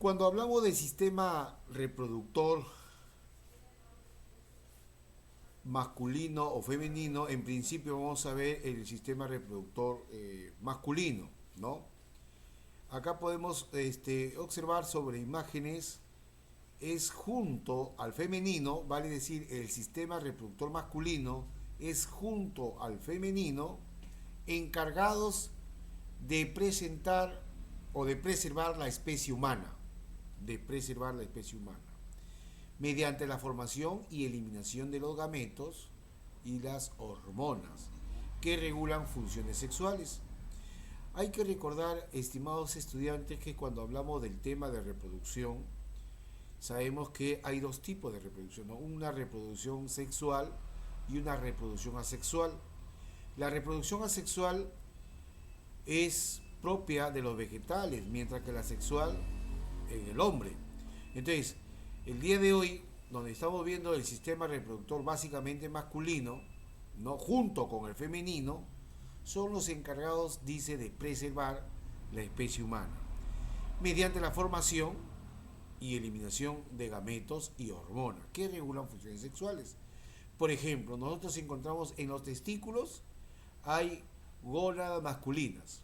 Cuando hablamos del sistema reproductor masculino o femenino, en principio vamos a ver el sistema reproductor masculino, ¿no? Acá podemos observar sobre imágenes, es junto al femenino, vale decir, el sistema reproductor masculino es junto al femenino, encargados de presentar o de preservar la especie humana, mediante la formación y eliminación de los gametos y las hormonas que regulan funciones sexuales. Hay que recordar, estimados estudiantes, que cuando hablamos del tema de reproducción, sabemos que hay dos tipos de reproducción, ¿no? Una reproducción sexual y una reproducción asexual. La reproducción asexual es propia de los vegetales, mientras que la sexual en el hombre. Entonces, el día de hoy, donde estamos viendo el sistema reproductor básicamente masculino, ¿no? Junto con el femenino, son los encargados, dice, de preservar la especie humana, mediante la formación y eliminación de gametos y hormonas que regulan funciones sexuales. Por ejemplo, nosotros encontramos en los testículos, hay gónadas masculinas,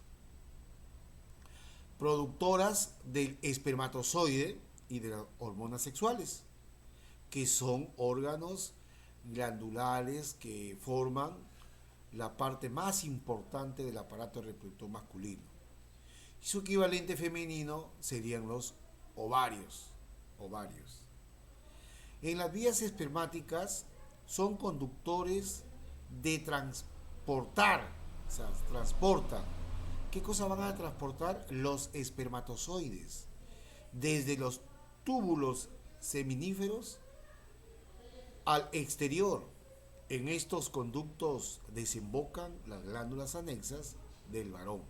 productoras del espermatozoide y de las hormonas sexuales, que son órganos glandulares que forman la parte más importante del aparato reproductor masculino. Y su equivalente femenino serían los ovarios. ovarios. En las vías espermáticas son conductores de transportar, o sea, transportan. ¿Qué cosa van a transportar? Los espermatozoides, desde los túbulos seminíferos al exterior. En estos conductos desembocan las glándulas anexas del varón.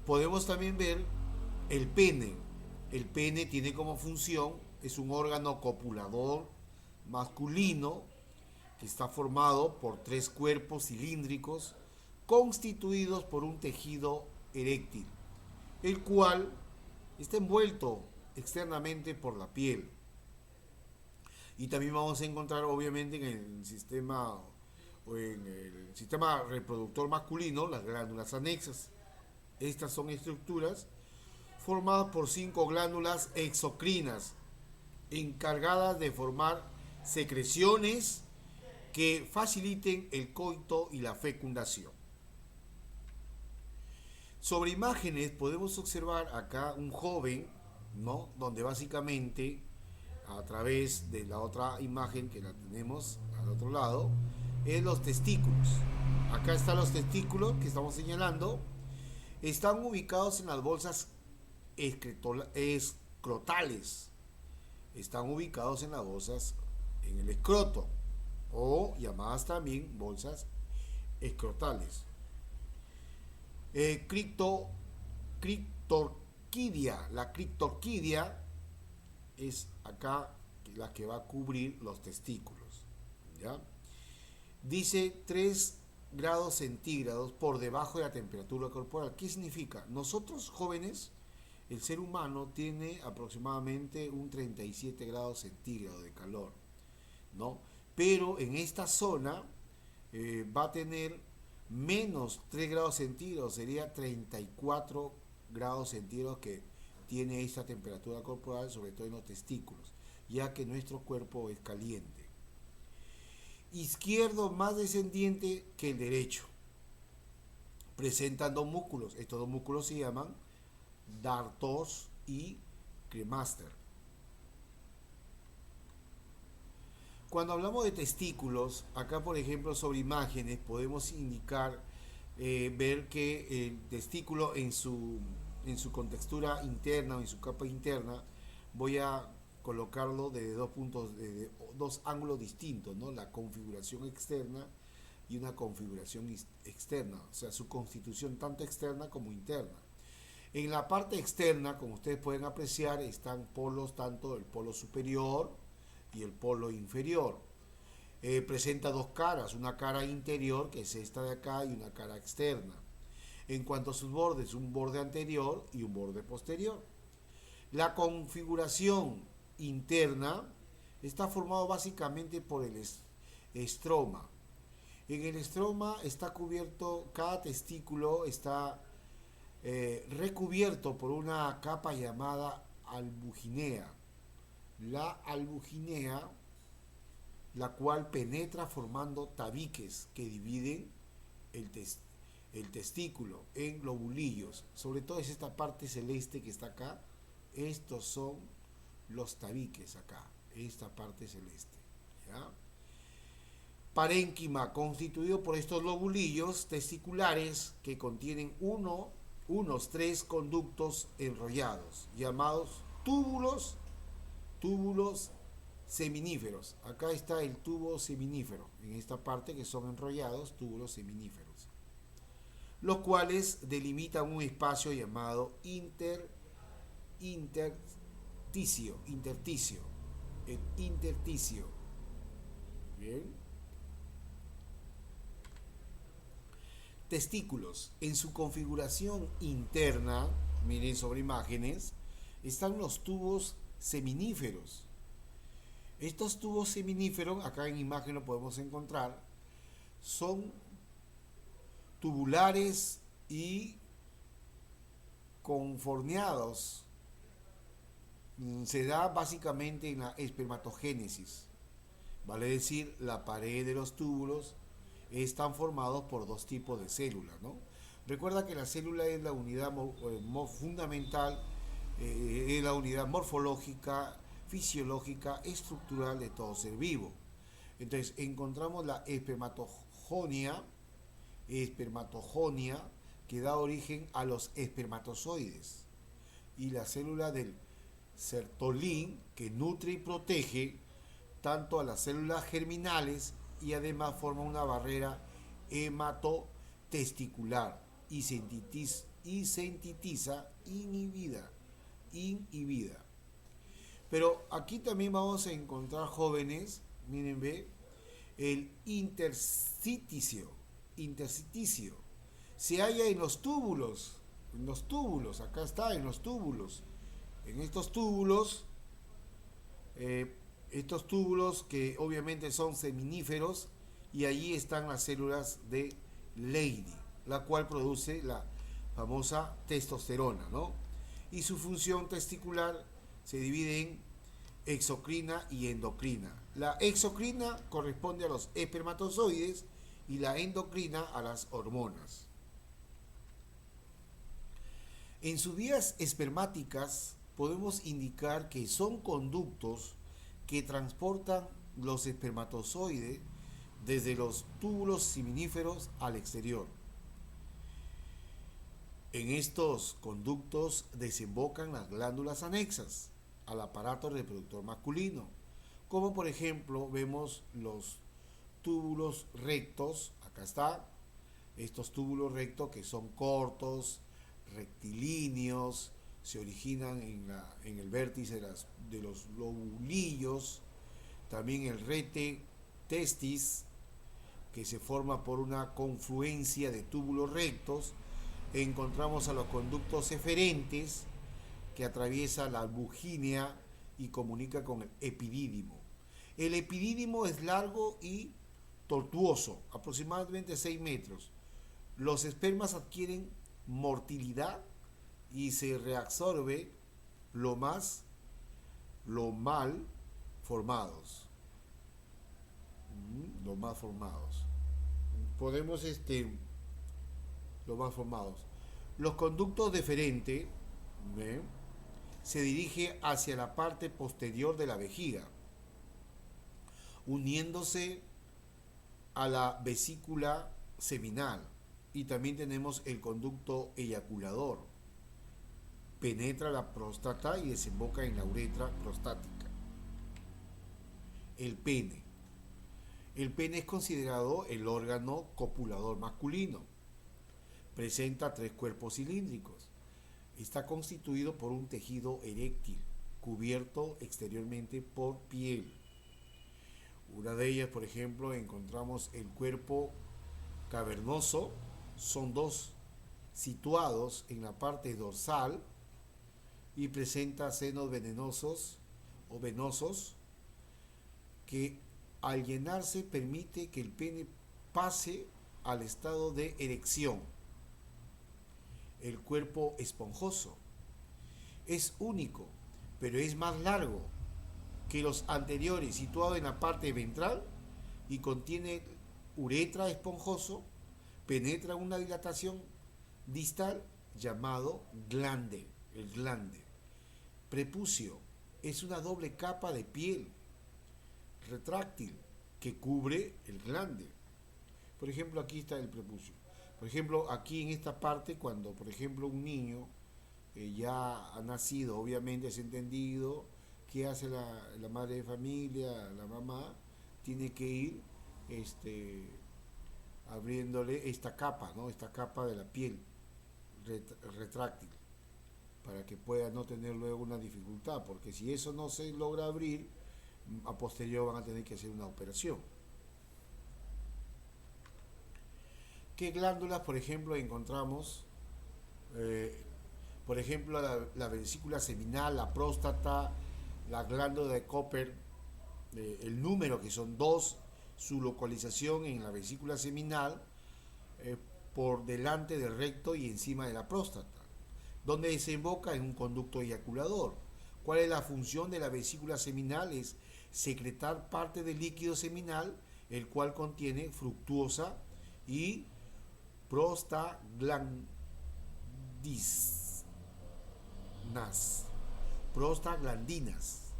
Podemos también ver el pene. El pene tiene como función, es un órgano copulador masculino que está formado por tres cuerpos cilíndricos constituidos por un tejido eréctil, el cual está envuelto externamente por la piel. Y también vamos a encontrar, obviamente, en el sistema reproductor masculino, las glándulas anexas. Estas son estructuras formadas por 5 glándulas exocrinas, encargadas de formar secreciones que faciliten el coito y la fecundación. Sobre imágenes podemos observar acá un joven, ¿no? Donde básicamente, a través de la otra imagen que la tenemos al otro lado, es los testículos. Acá están los testículos que estamos señalando. Están ubicados en las bolsas escrotales. Están ubicados en las bolsas en el escroto, o llamadas también bolsas escrotales. Criptorquidia. La criptorquidia es acá la que va a cubrir los testículos, ¿ya? Dice 3 grados centígrados por debajo de la temperatura corporal. ¿Qué significa? Nosotros jóvenes, el ser humano tiene aproximadamente un 37 grados centígrados de calor, ¿no? Pero en esta zona va a tener menos 3 grados centígrados, sería 34 grados centígrados que tiene esta temperatura corporal, sobre todo en los testículos, ya que nuestro cuerpo es caliente. Izquierdo más descendiente que el derecho. Presentan dos músculos. Estos dos músculos se llaman dartos y cremaster. Cuando hablamos de testículos, acá por ejemplo sobre imágenes podemos indicar, ver que el testículo en su contextura interna o en su capa interna, voy a colocarlo desde dos puntos, desde dos ángulos distintos, ¿no? La configuración externa y una configuración externa, o sea, su constitución tanto externa como interna. En la parte externa, como ustedes pueden apreciar, están polos, tanto el polo superior y el polo inferior. Presenta dos caras, una cara interior, que es esta de acá, y una cara externa. en cuanto a sus bordes, un borde anterior y un borde posterior. La configuración interna está formado básicamente por el estroma. En el estroma está cubierto, cada testículo está recubierto por una capa llamada albuginea. La albuginea, la cual penetra formando tabiques que dividen el testículo en lobulillos. Sobre todo es esta parte celeste que está acá. Estos son los tabiques acá, esta parte celeste. ¿Ya? Parénquima, constituido por estos lobulillos testiculares que contienen unos 3 conductos enrollados, llamados túbulos seminíferos. Acá está el tubo seminífero, en esta parte que son enrollados, túbulos seminíferos, los cuales delimitan un espacio llamado intersticio. El intersticio. Bien. Testículos. En su configuración interna, miren sobre imágenes, están los tubos seminíferos. Estos tubos seminíferos, acá en imagen lo podemos encontrar, son tubulares y conforneados. Se da básicamente en la espermatogénesis, vale decir, la pared de los túbulos están formados por dos tipos de células, ¿no? Recuerda que la célula es la unidad fundamental, es la unidad morfológica, fisiológica, estructural de todo ser vivo. Entonces encontramos la espermatogonia que da origen a los espermatozoides, y la célula del Sertolín, que nutre y protege tanto a las células germinales y además forma una barrera hematotesticular y sintetiza inhibida. Pero aquí también vamos a encontrar, jóvenes, miren, ve, el intersticio. Se halla en los túbulos, acá está, en los túbulos. En estos túbulos que obviamente son seminíferos, y allí están las células de Leydig, la cual produce la famosa testosterona, ¿no? Y su función testicular se divide en exocrina y endocrina. La exocrina corresponde a los espermatozoides y la endocrina a las hormonas. En sus vías espermáticas podemos indicar que son conductos que transportan los espermatozoides desde los túbulos seminíferos al exterior. En estos conductos desembocan las glándulas anexas al aparato reproductor masculino, como por ejemplo vemos los túbulos rectos. Acá está, estos túbulos rectos que son cortos, rectilíneos, se originan en el vértice de los lobulillos. También el rete testis, que se forma por una confluencia de túbulos rectos. Encontramos a los conductos eferentes, que atraviesa la albugínea y comunica con el epidídimo. El epidídimo es largo y tortuoso, aproximadamente 6 metros. Los espermas adquieren motilidad y se reabsorbe lo mal formados. Los más formados. Podemos los más formados. Los conductos deferentes se dirige hacia la parte posterior de la vejiga, uniéndose a la vesícula seminal. Y también tenemos el conducto eyaculador. Penetra la próstata y desemboca en la uretra prostática. El pene. El pene es considerado el órgano copulador masculino. Presenta 3 cuerpos cilíndricos. Está constituido por un tejido eréctil, cubierto exteriormente por piel. Una de ellas, por ejemplo, encontramos el cuerpo cavernoso. Son 2 situados en la parte dorsal y presenta senos venenosos o venosos que al llenarse permite que el pene pase al estado de erección. El cuerpo esponjoso es único, pero es más largo que los anteriores, situado en la parte ventral y contiene uretra esponjoso, penetra una dilatación distal llamado glande, el glande. Prepucio es una doble capa de piel retráctil que cubre el glande. Por ejemplo, aquí está el prepucio. Por ejemplo, aquí en esta parte, cuando por ejemplo un niño ya ha nacido, obviamente es entendido, ¿qué hace la madre de familia, la mamá? Tiene que ir abriéndole esta capa, ¿no? Esta capa de la piel retráctil, para que pueda no tener luego una dificultad, porque si eso no se logra abrir, a posterior van a tener que hacer una operación. ¿Qué glándulas, por ejemplo, encontramos? Por ejemplo, la vesícula seminal, la próstata, la glándula de Cooper, el número que son 2, su localización en la vesícula seminal, por delante del recto y encima de la próstata, donde desemboca en un conducto eyaculador. ¿Cuál es la función de la vesícula seminal? Es secretar parte del líquido seminal, el cual contiene fructuosa y prostaglandinas. Prostaglandinas.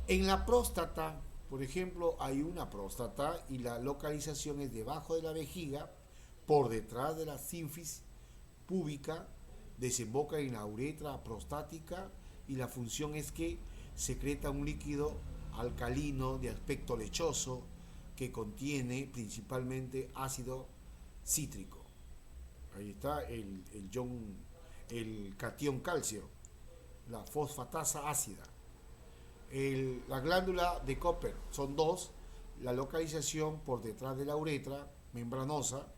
En la próstata, por ejemplo, hay una próstata y la localización es debajo de la vejiga, por detrás de la sínfisis púbica, desemboca en la uretra prostática y la función es que secreta un líquido alcalino de aspecto lechoso que contiene principalmente ácido cítrico. Ahí está el catión calcio, la fosfatasa ácida. La glándula de Cooper son 2, la localización por detrás de la uretra membranosa,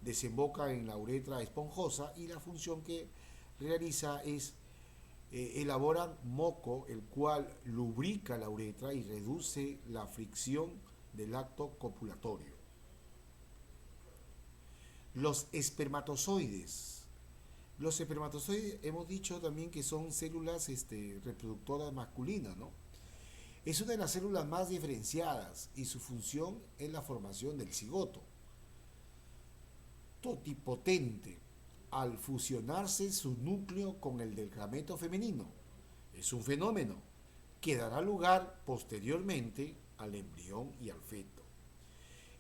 desemboca en la uretra esponjosa y la función que realiza es elaborar moco, el cual lubrica la uretra y reduce la fricción del acto copulatorio. Los espermatozoides. Los espermatozoides hemos dicho también que son células reproductoras masculinas, ¿no? Es una de las células más diferenciadas y su función es la formación del cigoto. Totipotente al fusionarse su núcleo con el del gameto femenino. Es un fenómeno que dará lugar posteriormente al embrión y al feto.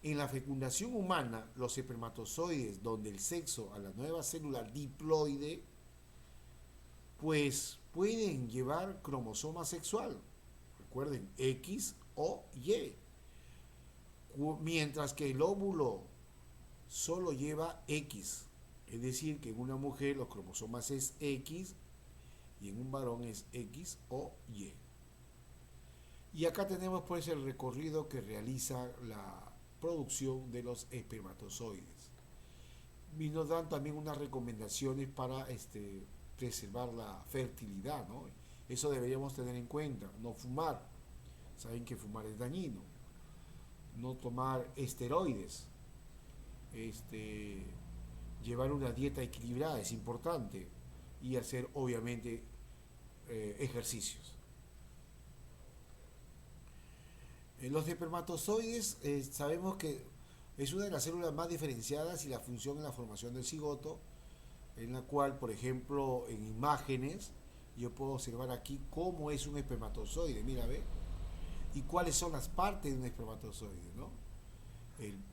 En la fecundación humana, los espermatozoides donde el sexo a la nueva célula diploide, pues pueden llevar cromosoma sexual, recuerden, X o Y, mientras que el óvulo solo lleva X, es decir, que en una mujer los cromosomas es X y en un varón es X o Y. Y acá tenemos pues el recorrido que realiza la producción de los espermatozoides. Y nos dan también unas recomendaciones para preservar la fertilidad, ¿no? Eso deberíamos tener en cuenta. No fumar, saben que fumar es dañino. No tomar esteroides. Llevar una dieta equilibrada es importante y hacer obviamente ejercicios. Los espermatozoides sabemos que es una de las células más diferenciadas y la función en la formación del cigoto, en la cual, por ejemplo, en imágenes, yo puedo observar aquí cómo es un espermatozoide, mira, ve, y cuáles son las partes de un espermatozoide, ¿no?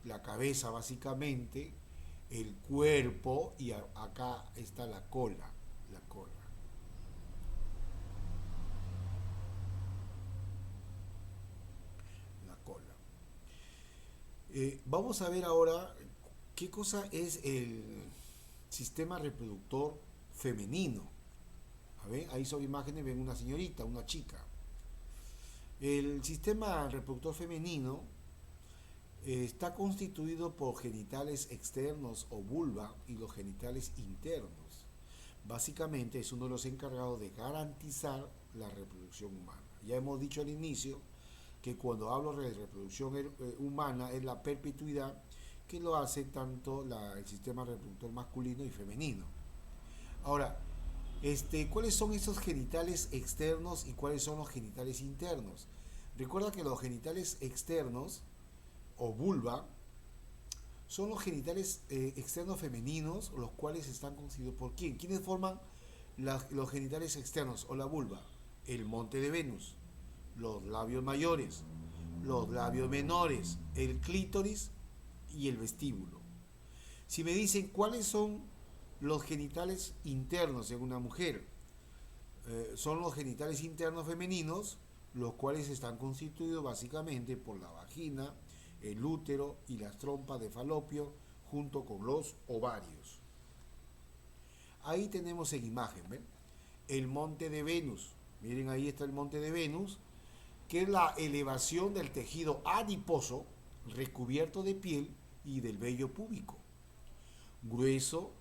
La cabeza básicamente, el cuerpo y acá está la cola, la cola. Vamos a ver ahora qué cosa es el sistema reproductor femenino. A ver, ahí sobre imágenes ven una señorita, una chica. El sistema reproductor femenino Está constituido por genitales externos o vulva y los genitales internos. Básicamente es uno de los encargados de garantizar la reproducción humana. Ya hemos dicho al inicio que cuando hablo de reproducción humana es la perpetuidad que lo hace tanto el sistema reproductor masculino y femenino. Ahora, ¿cuáles son esos genitales externos y cuáles son los genitales internos? Recuerda que los genitales externos o vulva son los genitales externos femeninos, los cuales están constituidos por quién. ¿Quiénes forman los genitales externos o la vulva? El monte de Venus, los labios mayores, los labios menores, el clítoris y el vestíbulo. Si me dicen cuáles son los genitales internos en una mujer, son los genitales internos femeninos, los cuales están constituidos básicamente por la vagina, el útero y las trompas de falopio junto con los ovarios. Ahí tenemos en imagen, ¿ven? El monte de Venus. Miren, ahí está el monte de Venus, que es la elevación del tejido adiposo recubierto de piel y del vello púbico, grueso,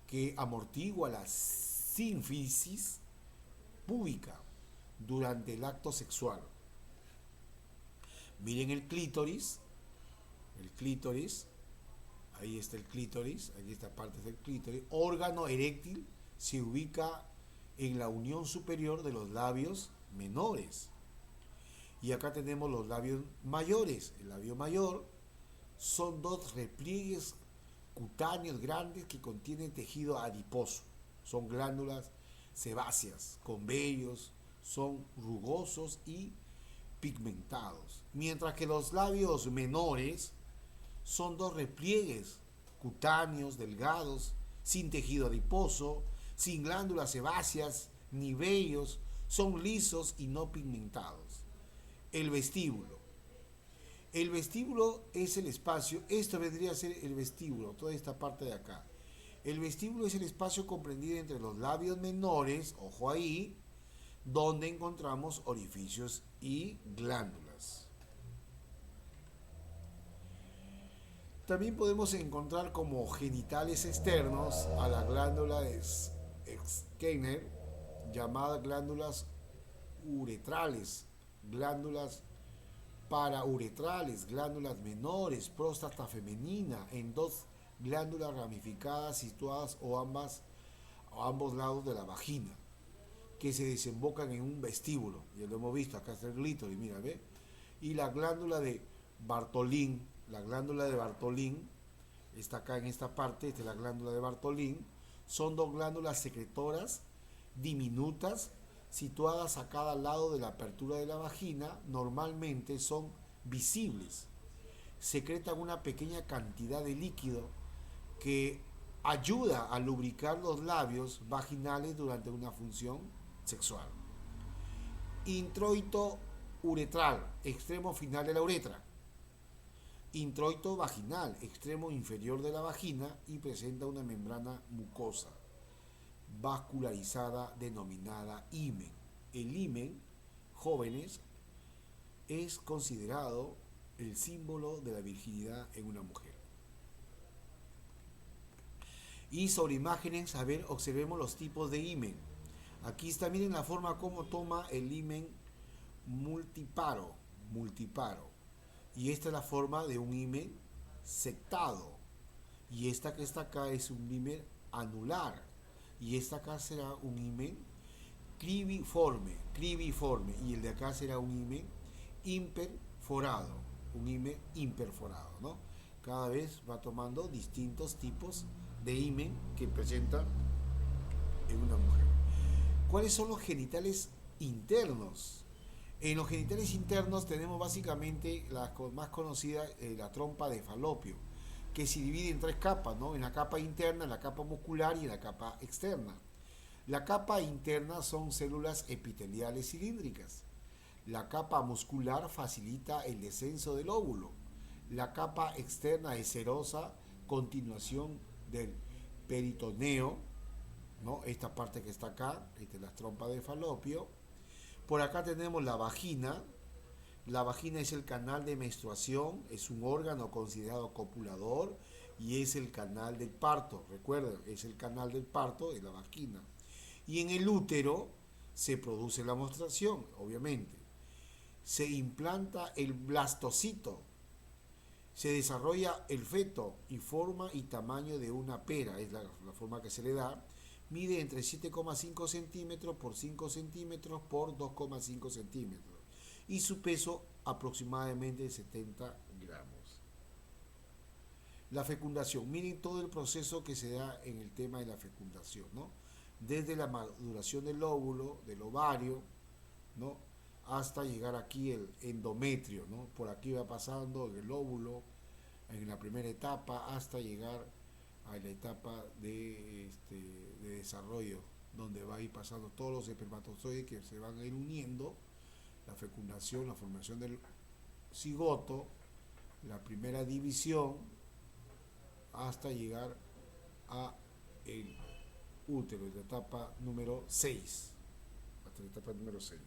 que amortigua la sínfisis púbica durante el acto sexual. Miren el clítoris, ahí está el clítoris, aquí esta parte del clítoris, órgano eréctil, se ubica en la unión superior de los labios menores. Y acá tenemos los labios mayores. El labio mayor son dos repliegues cutáneos grandes que contienen tejido adiposo. Son glándulas sebáceas con vellos, son rugosos y pigmentados. Mientras que los labios menores son dos repliegues cutáneos delgados, sin tejido adiposo, sin glándulas sebáceas ni vellos, son lisos y no pigmentados. El vestíbulo. El vestíbulo es el espacio, esto vendría a ser el vestíbulo, toda esta parte de acá. El vestíbulo es el espacio comprendido entre los labios menores, ojo ahí, donde encontramos orificios y glándulas. También podemos encontrar como genitales externos a la glándula de Skinner, llamadas glándulas uretrales, glándulas parauretrales, glándulas menores, próstata femenina, en dos glándulas ramificadas situadas a ambos lados de la vagina, que se desembocan en un vestíbulo. Ya lo hemos visto, acá está el clítoris, mira, ¿ve? Y la glándula de Bartolín, está acá en esta parte, esta es la glándula de Bartolín, son dos glándulas secretoras diminutas situadas a cada lado de la apertura de la vagina, normalmente son visibles. Secretan una pequeña cantidad de líquido que ayuda a lubricar los labios vaginales durante una función sexual. Introito uretral, extremo final de la uretra. Introito vaginal, extremo inferior de la vagina y presenta una membrana mucosa vascularizada denominada himen. El himen, jóvenes, es considerado el símbolo de la virginidad en una mujer. Y sobre imágenes, a ver, observemos los tipos de himen. Aquí está, miren la forma como toma el himen multiparo. Y esta es la forma de un himen sectado. Y esta que está acá es un himen anular. Y esta acá será un himen cliviforme. Y el de acá será un himen imperforado. ¿No? Cada vez va tomando distintos tipos de himen que presenta en una mujer. ¿Cuáles son los genitales internos? En los genitales internos tenemos básicamente la más conocida, la trompa de falopio, que se divide en tres capas, ¿no? En la capa interna, en la capa muscular y en la capa externa. La capa interna son células epiteliales cilíndricas. La capa muscular facilita el descenso del óvulo. La capa externa es serosa, continuación del peritoneo, ¿no? Esta parte que está acá, esta es la trompa de falopio. Por acá tenemos la vagina. La vagina es el canal de menstruación, es un órgano considerado copulador y es el canal del parto. Recuerden, es el canal del parto de la vagina. Y en el útero se produce la menstruación, obviamente. Se implanta el blastocito, se desarrolla el feto y forma y tamaño de una pera, es la forma que se le da. Mide entre 7,5 centímetros por 5 centímetros por 2,5 centímetros y su peso aproximadamente 70 gramos. La fecundación, miren todo el proceso que se da en el tema de la fecundación, ¿no? Desde la maduración del óvulo, del ovario, ¿no? Hasta llegar aquí el endometrio, ¿no? Por aquí va pasando el óvulo en la primera etapa hasta llegar a la etapa de desarrollo, donde va a ir pasando todos los espermatozoides que se van a ir uniendo, la fecundación, la formación del cigoto, la primera división, hasta llegar a el útero, la etapa número 6, hasta la etapa número 6.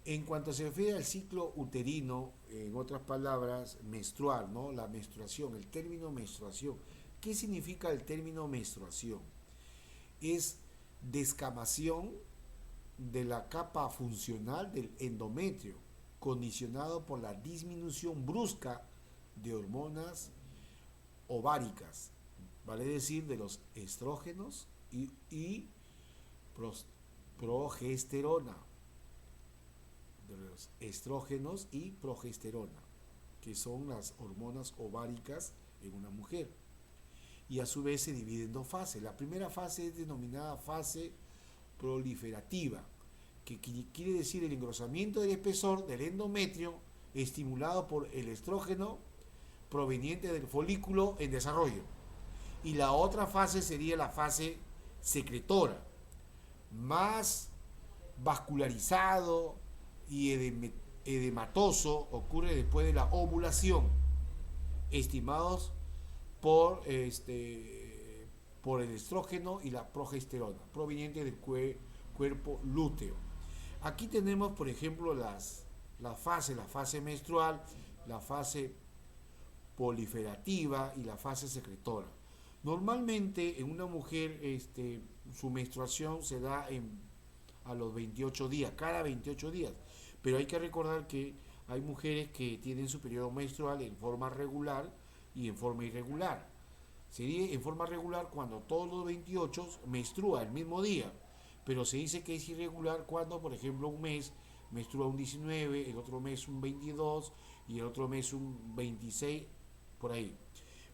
En cuanto se refiere al ciclo uterino, en otras palabras, menstrual, ¿no? La menstruación, el término menstruación. ¿Qué significa el término menstruación? Es descamación de la capa funcional del endometrio, condicionado por la disminución brusca de hormonas ováricas, vale decir, de los estrógenos y progesterona, de los estrógenos y progesterona, que son las hormonas ováricas en una mujer. Y a su vez se divide en dos fases. La primera fase es denominada fase proliferativa, que quiere decir el engrosamiento del espesor del endometrio estimulado por el estrógeno proveniente del folículo en desarrollo. Y la otra fase sería la fase secretora, más vascularizado y edematoso, ocurre después de la ovulación, estimados por, por el estrógeno y la progesterona, proveniente del cuerpo lúteo. Aquí tenemos, por ejemplo, la fase menstrual, la fase proliferativa y la fase secretora. Normalmente en una mujer su menstruación se da a los 28 días, cada 28 días. Pero hay que recordar que hay mujeres que tienen su periodo menstrual en forma regular y en forma irregular. Sería en forma regular cuando todos los 28 menstrua el mismo día, pero se dice que es irregular cuando, por ejemplo, un mes menstrua un 19, el otro mes un 22 y el otro mes un 26, por ahí.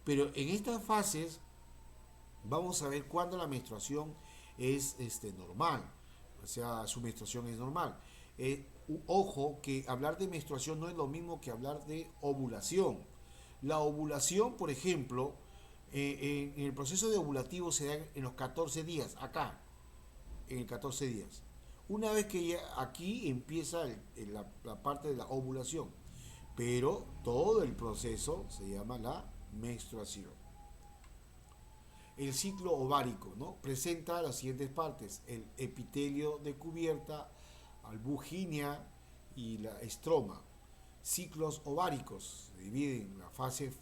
Pero en estas fases vamos a ver cuándo la menstruación es normal, o sea, su menstruación es normal. Ojo que hablar de menstruación no es lo mismo que hablar de ovulación. La ovulación, por ejemplo, en el proceso de ovulativo se da en los 14 días, acá, en el 14 días. Una vez que ya aquí empieza la parte de la ovulación, pero todo el proceso se llama la menstruación. El ciclo ovárico, ¿no? Presenta las siguientes partes: el epitelio de cubierta, albuginia y la estroma. Ciclos ováricos se dividen en la fase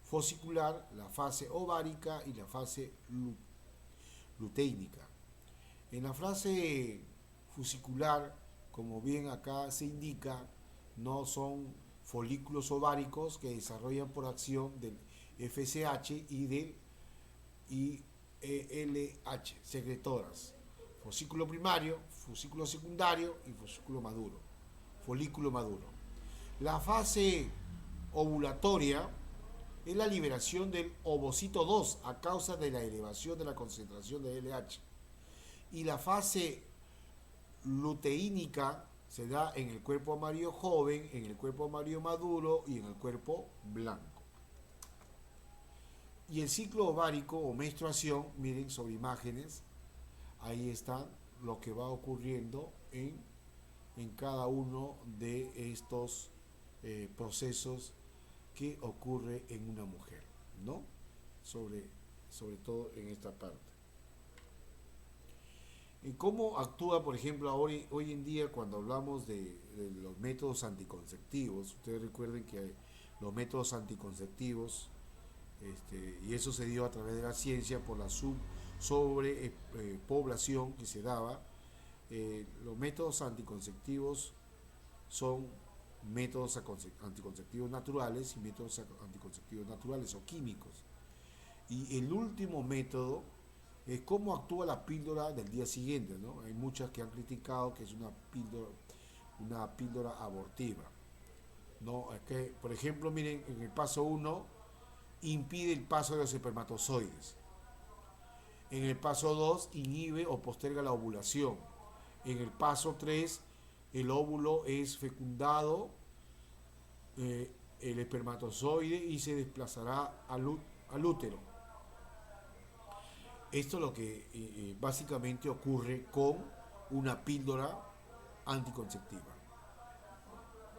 fosicular, la fase ovárica y la fase luteínica. En la fase fusicular, como bien acá se indica, no son folículos ováricos que desarrollan por acción del FSH y del ILH, secretoras. Fosículo primario, fosículo secundario y fosículo maduro. Folículo maduro. La fase ovulatoria es la liberación del ovocito 2 a causa de la elevación de la concentración de LH. Y la fase luteínica se da en el cuerpo amarillo joven, en el cuerpo amarillo maduro y en el cuerpo blanco. Y el ciclo ovárico o menstruación, miren sobre imágenes, ahí está lo que va ocurriendo en cada uno de estos procesos que ocurre en una mujer, ¿no? Sobre todo en esta parte. ¿Cómo actúa, por ejemplo, ahora, hoy en día cuando hablamos de los métodos anticonceptivos? Ustedes recuerden que los métodos anticonceptivos, y eso se dio a través de la ciencia por la sobrepoblación que se daba. Los métodos anticonceptivos son métodos anticonceptivos naturales y métodos anticonceptivos naturales o químicos. Y el último método es cómo actúa la píldora del día siguiente, ¿no? Hay muchas que han criticado que es una píldora abortiva, ¿no? Es que, por ejemplo, miren, en el paso uno impide el paso de los espermatozoides. En el paso 2 inhibe o posterga la ovulación. En el paso 3 el óvulo es fecundado, el espermatozoide, y se desplazará al útero. Esto es lo que básicamente ocurre con una píldora anticonceptiva.